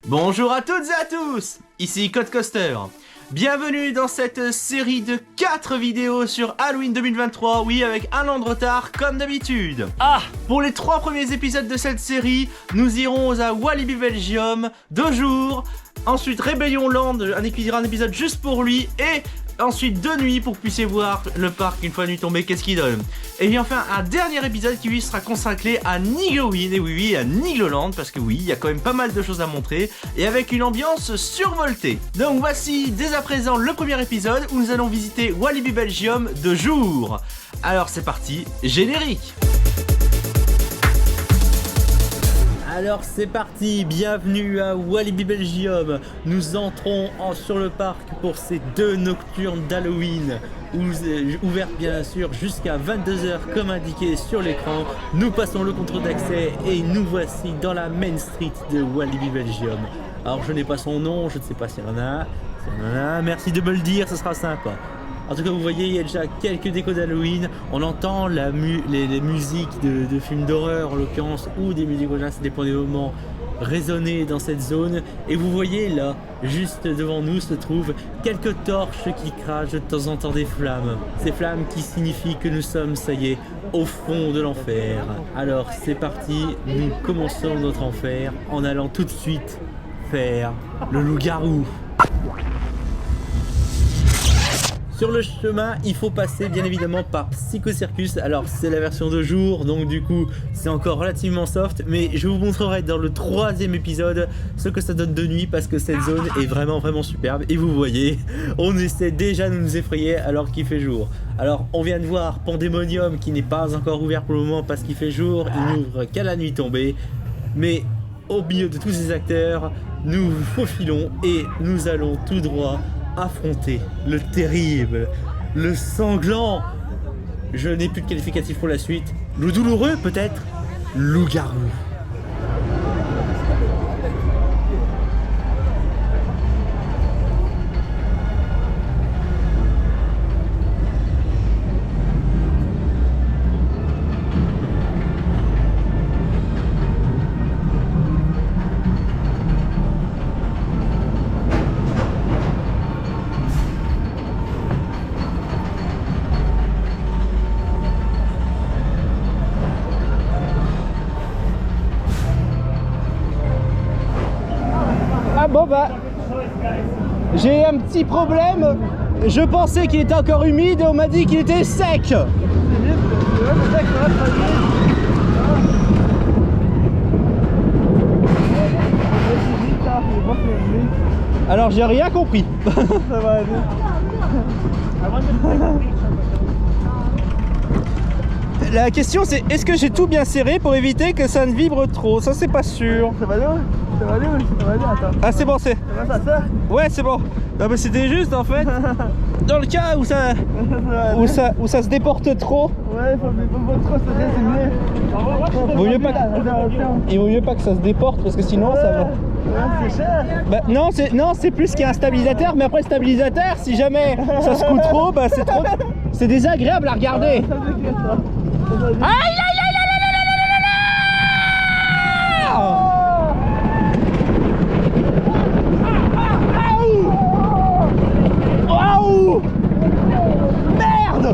Bonjour à toutes et à tous, ici Codecoaster. Bienvenue dans cette série de 4 vidéos sur Halloween 2023, oui, avec un an de retard comme d'habitude. Pour les 3 premiers épisodes de cette série, nous irons à Walibi Belgium, 2 jours, ensuite Rebellion Land, un épisode juste pour lui, et ensuite 2 nuits pour que vous puissiez voir le parc une fois la nuit tombée, qu'est-ce qu'il donne. Et bien enfin un dernier épisode qui lui sera consacré à Nigloween, et oui, à Nigloland, parce que oui, il y a quand même pas mal de choses à montrer, et avec une ambiance survoltée. Donc voici dès à présent le premier épisode où nous allons visiter Walibi Belgium de jour. Alors c'est parti, générique. Alors c'est parti, bienvenue à Walibi Belgium. Nous entrons sur le parc pour ces 2 nocturnes d'Halloween, ouvertes bien sûr jusqu'à 22 h comme indiqué sur l'écran. Nous passons le contrôle d'accès et nous voici dans la Main Street de Walibi Belgium. Alors je n'ai pas son nom, je ne sais pas s'il y en a. S'il y en a, merci de me le dire, ce sera sympa. En tout cas, vous voyez, il y a déjà quelques décos d'Halloween. On entend les musiques de films d'horreur, en l'occurrence, ou des musiques au jazz, ça dépend des moments, résonner dans cette zone. Et vous voyez là, juste devant nous, se trouvent quelques torches qui crachent de temps en temps des flammes. Ces flammes qui signifient que nous sommes, ça y est, au fond de l'enfer. Alors, c'est parti, nous commençons notre enfer en allant tout de suite faire le loup-garou. Sur le chemin, il faut passer bien évidemment par Psycho Circus. Alors c'est la version de jour, donc du coup c'est encore relativement soft, mais je vous montrerai dans le 3e épisode ce que ça donne de nuit, parce que cette zone est vraiment superbe. Et vous voyez, on essaie déjà de nous effrayer alors qu'il fait jour. Alors on vient de voir Pandemonium qui n'est pas encore ouvert pour le moment parce qu'il fait jour, il n'ouvre qu'à la nuit tombée. Mais au milieu de tous ces acteurs, nous vous faufilons et nous allons tout droit affronter le terrible, le sanglant, je n'ai plus de qualificatif pour la suite, le douloureux peut-être, loup-garou. Bon bah, j'ai un petit problème. Je pensais qu'il était encore humide et on m'a dit qu'il était sec. Alors j'ai rien compris. Ça va aller. La question c'est, est-ce que j'ai tout bien serré pour éviter que ça ne vibre trop? Ça c'est pas sûr. Ça va aller, attends. Ah c'est bon, c'est... Ça va? Ouais c'est bon. Non mais c'était juste en fait, dans le cas où ça se déporte trop. Ouais, faut trop se résumer. Il vaut mieux pas que ça se déporte parce que sinon ça va... Ouais, c'est cher. Bah non, c'est plus qu'il y a un stabilisateur, mais après le stabilisateur, si jamais ça se coûte trop, bah c'est trop... C'est désagréable à regarder. Aïe aïe aïe aïe aïe aïe aïe aïe. Waouh! Merde!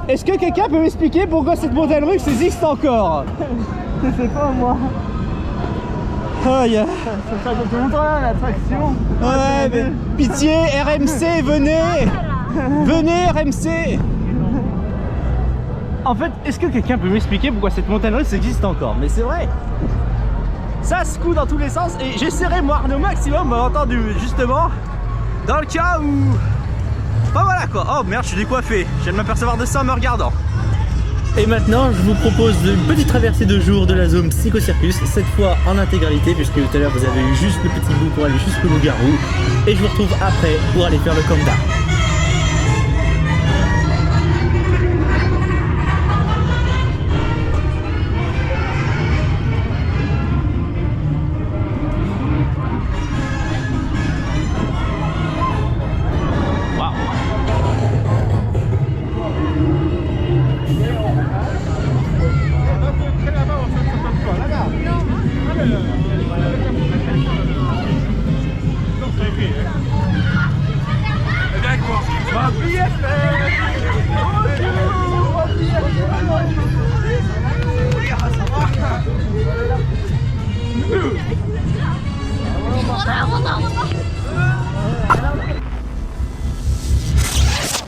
Est-ce que quelqu'un peut m'expliquer pourquoi cette montagne russe existe encore? Je sais pas moi. Aïe. Ça fait longtemps l'attraction. Ouais, mais pitié, RMC, venez. Venez RMC. En fait, est-ce que quelqu'un peut m'expliquer pourquoi cette montagne russe existe encore? Mais c'est vrai. Ça secoue dans tous les sens et j'essaierai moi au maximum, entendu justement, dans le cas où... Enfin voilà quoi. Oh merde, je suis décoiffé. Je viens de m'apercevoir de ça en me regardant. Et maintenant, je vous propose une petite traversée de jour de la zone Psycho Circus, cette fois en intégralité, puisque tout à l'heure vous avez eu juste le petit bout pour aller jusqu'au loup-garou. Et je vous retrouve après pour aller faire le Kanda.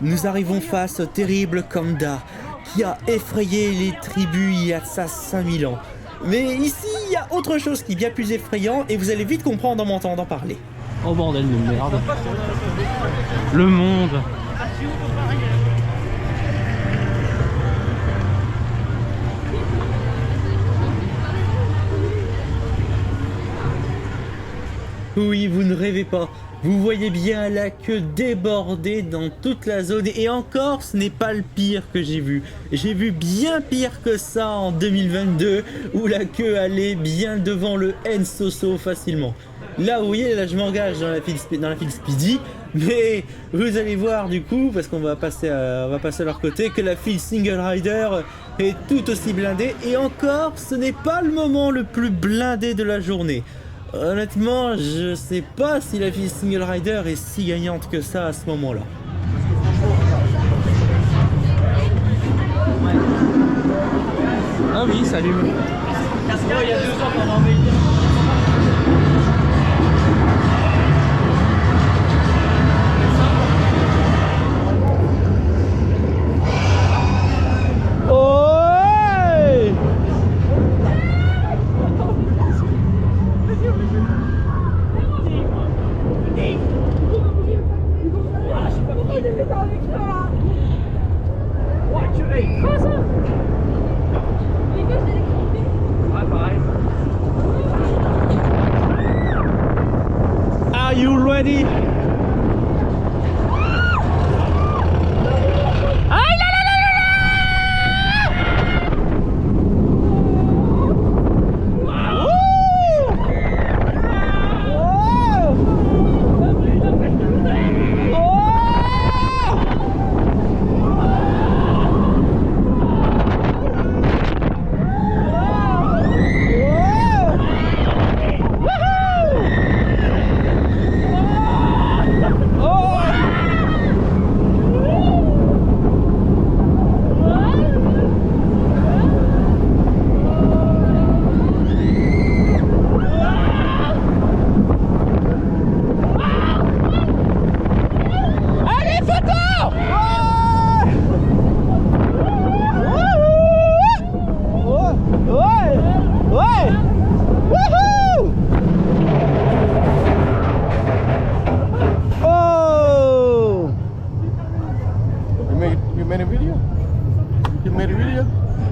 Nous arrivons face au terrible Kanda qui a effrayé les tribus il y a de ça 5000 ans. Mais ici, il y a autre chose qui est bien plus effrayant et vous allez vite comprendre en m'entendant parler. Oh bordel de merde. Le monde. Oui, vous ne rêvez pas. Vous voyez bien la queue débordée dans toute la zone et encore ce n'est pas le pire que j'ai vu. J'ai vu bien pire que ça en 2022 où la queue allait bien devant le N-Soso facilement. Là vous voyez, là je m'engage dans la file Speedy, mais vous allez voir du coup, parce qu'on va passer à leur côté, que la file Single Rider est tout aussi blindée et encore ce n'est pas le moment le plus blindé de la journée. Honnêtement, je sais pas si la fille Single Rider est si gagnante que ça à ce moment-là. Ah oui, salut. Il y a 2 ans qu'on en met. Are you ready?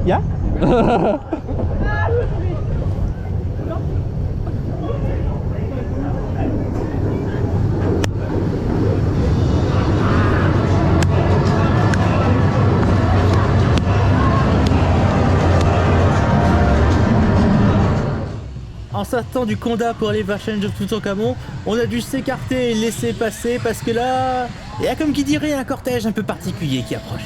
Yeah? En sortant du Kanda pour aller vers Challenge of Toutankhamon, on a dû s'écarter et laisser passer parce que là, il y a comme qui dirait un cortège un peu particulier qui approche.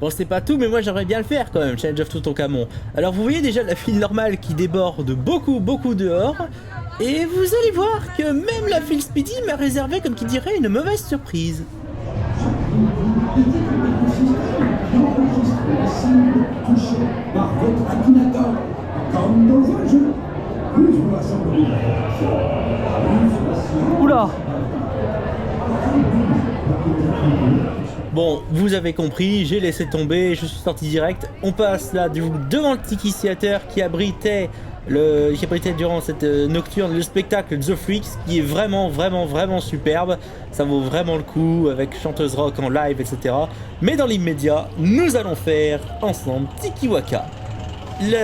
Bon, c'est pas tout, mais moi j'aimerais bien le faire quand même, Challenge of Toutankhamon. Alors vous voyez déjà la file normale qui déborde beaucoup dehors. Et vous allez voir que même la Phil Speedy m'a réservé, comme qui dirait, une mauvaise surprise. Par votre Akinator, comme dans un jeu. Plus vous rassemblez, Oula! Bon, vous avez compris, j'ai laissé tomber, je suis sorti direct. On passe là devant le Tiki Theater qui abritait durant cette nocturne le spectacle The Freaks, qui est vraiment superbe. Ça vaut vraiment le coup avec chanteuse rock en live, etc. Mais dans l'immédiat, nous allons faire ensemble Tiki Waka.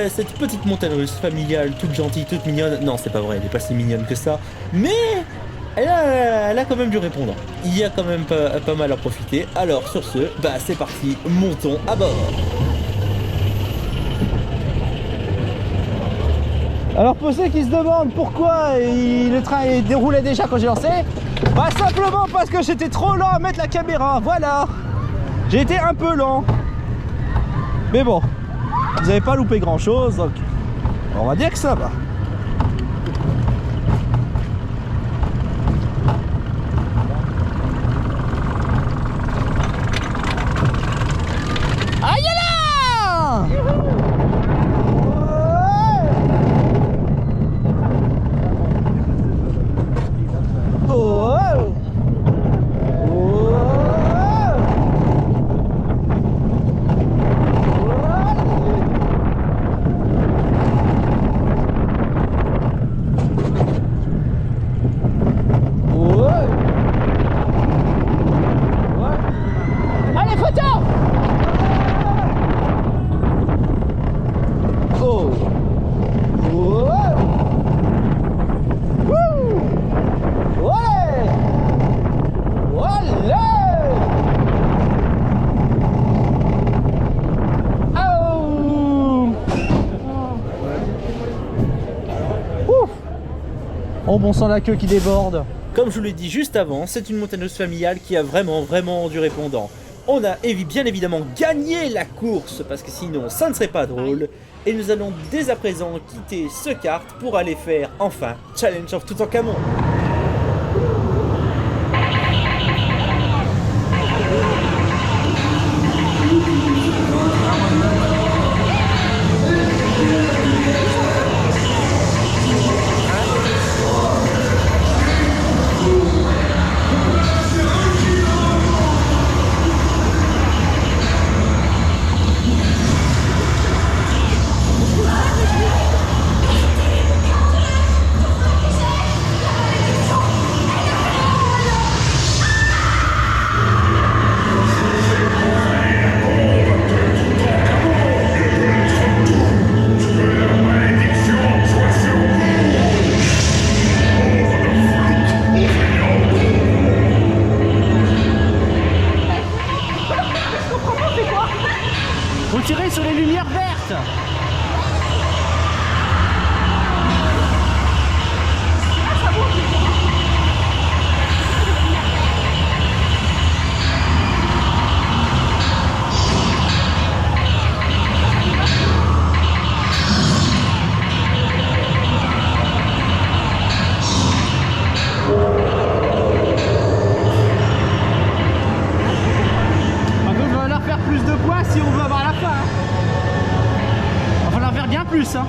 Cette petite montagne russe familiale, toute gentille, toute mignonne. Non, c'est pas vrai, elle est pas si mignonne que ça. Mais elle a quand même du répondant. Il y a quand même pas mal à profiter. Alors sur ce, bah c'est parti, montons à bord. Alors pour ceux qui se demandent pourquoi le train déroulait déjà quand j'ai lancé, bah simplement parce que j'étais trop lent à mettre la caméra, voilà. J'ai été un peu lent. Mais bon, vous n'avez pas loupé grand chose, donc on va dire que ça va. Aïe là! Allez, photo! Oh! Oh! Wouh! Ouais! Voilà! Oh! Ouf! Oh bon sang, la queue qui déborde. Comme je vous l'ai dit juste avant, c'est une montagne russe familiale qui a vraiment du répondant. On a bien évidemment gagné la course, parce que sinon ça ne serait pas drôle. Et nous allons dès à présent quitter ce kart pour aller faire enfin Challenge of Toutankhamon. Faut tirer sur les lumières vertes. Par contre, il va falloir faire plus de poids si on veut avoir la fin. Il va falloir faire bien plus. Hein.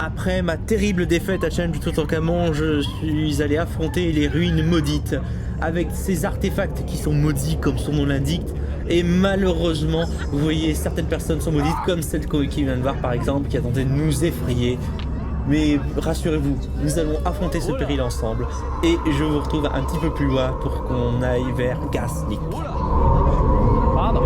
Après ma terrible défaite à Challenge du Toutankhamon, je suis allé affronter les ruines maudites avec ces artefacts qui sont maudits comme son nom l'indique. Et malheureusement, vous voyez, certaines personnes sont maudites, comme celle qui vient de voir par exemple, qui a tenté de nous effrayer. Mais rassurez-vous, nous allons affronter ce péril ensemble. Et je vous retrouve un petit peu plus loin pour qu'on aille vers Gaslick. Pardon.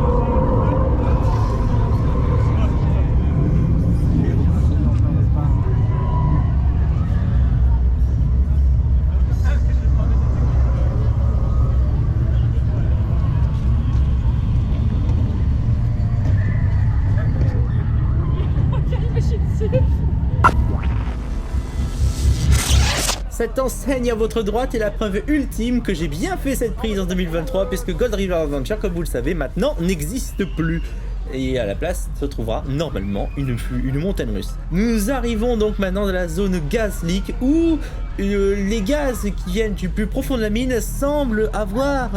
Cette enseigne à votre droite est la preuve ultime que j'ai bien fait cette prise en 2023 puisque Gold River Adventure, comme vous le savez, maintenant n'existe plus. Et à la place se trouvera normalement une montagne russe. Nous arrivons donc maintenant dans la zone Gaslick où les gaz qui viennent du plus profond de la mine semblent avoir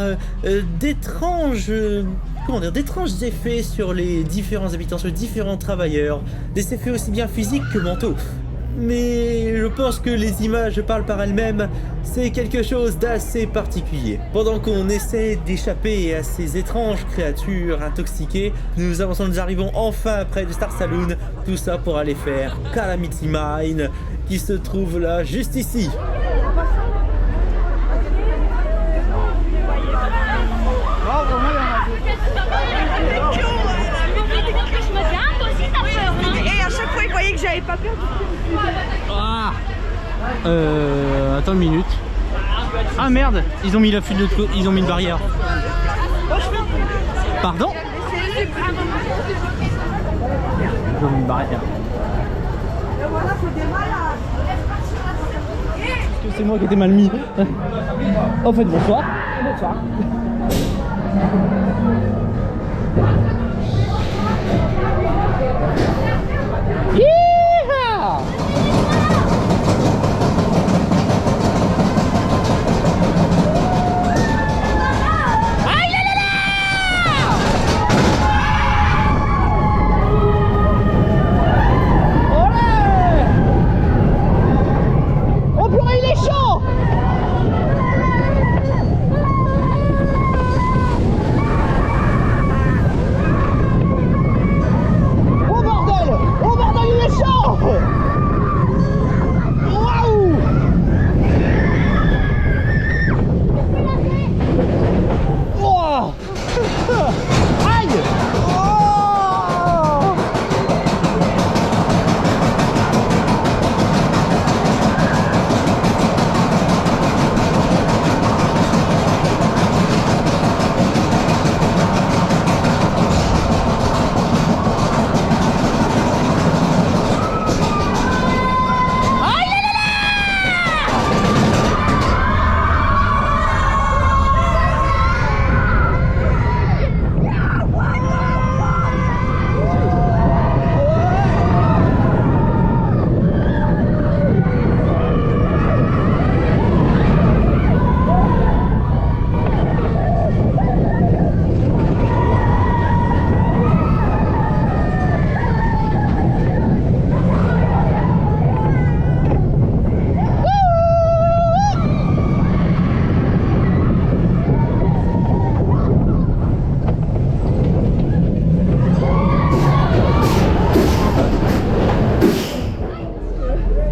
d'étranges effets sur les différents habitants, sur les différents travailleurs. Des effets aussi bien physiques que mentaux. Mais je pense que les images parlent par elles-mêmes, c'est quelque chose d'assez particulier. Pendant qu'on essaie d'échapper à ces étranges créatures intoxiquées, nous avançons, nous arrivons enfin près de Star Saloon, tout ça pour aller faire Calamity Mine, qui se trouve là, juste ici. Et à chaque fois, il voyait que j'avais pas peur. Ah attends une minute. Ah merde, ils ont mis la fuite de ils ont mis une barrière. Pardon? Ils ont mis une barrière. Est-ce que c'est moi qui étais mal mis? En fait, bonsoir. Bonsoir.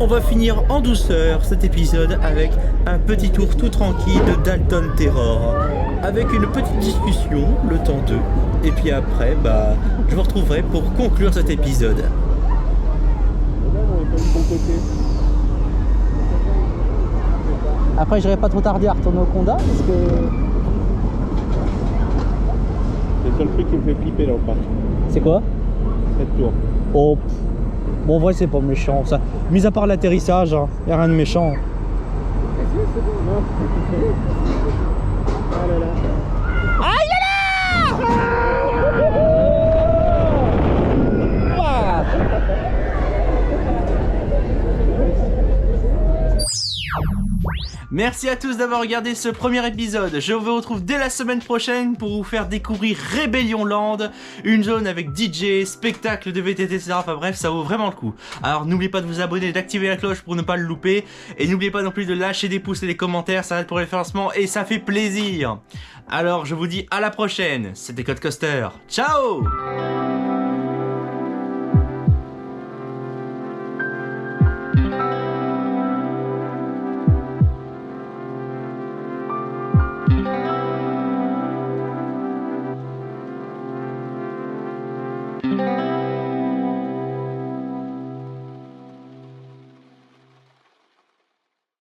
on va finir en douceur cet épisode avec un petit tour tout tranquille de Dalton Terror. Avec une petite discussion, le temps 2. Et puis après, je vous retrouverai pour conclure cet épisode. Après, j'irai pas trop tarder à retourner au Conda parce que. C'est le seul truc qui me fait flipper dans le parc. C'est quoi? Cette tour. Oh. Bon, en vrai, c'est pas méchant ça. Mis à part l'atterrissage, hein, y a rien de méchant. Merci à tous d'avoir regardé ce premier épisode. Je vous retrouve dès la semaine prochaine pour vous faire découvrir Rebellion Land, une zone avec DJ, spectacle de VTT, etc. Enfin bref, ça vaut vraiment le coup. Alors n'oubliez pas de vous abonner, d'activer la cloche pour ne pas le louper. Et n'oubliez pas non plus de lâcher des pouces et des commentaires, ça aide pour le référencement et ça fait plaisir. Alors je vous dis à la prochaine, c'était Code Coaster. Ciao!